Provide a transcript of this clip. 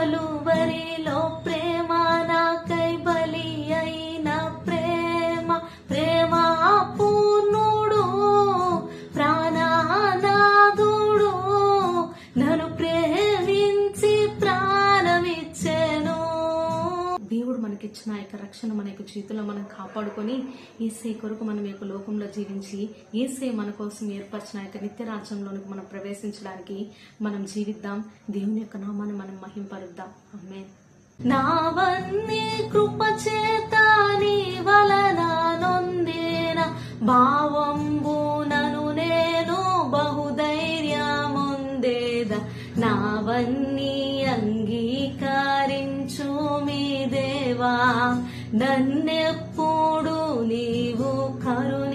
కలువరిలో ప్రేమ నాకై బలి అయిన ప్రేమ, ప్రేమ పూర్ణుడు ప్రాణనాథుడు నన్ను ప్రేమించి ప్రాణమిచ్చెను. దేవుడు మనకిచ్చిన యొక్క రక్షణ మన యొక్క జీవితంలో మనం కాపాడుకొని యేసే కొరకు మనం యొక్క లోకంలో జీవించి యేసే మన కోసం ఏర్పరిచిన యొక్క నిత్య రాజ్యంలోనికి మనం ప్రవేశించడానికి మనం జీవిద్దాం. దేవుని యొక్క నామాన్ని మనం మహింపరుద్దాం. ఆమేన్. నావన్నీ కృపచేత నీ వలన నొందేన భావంబునను నేను బహుధైర్యముందేద. నావన్నీ అంగీకరించు మీ దేవా, నన్నెప్పుడు నీవు కరుణ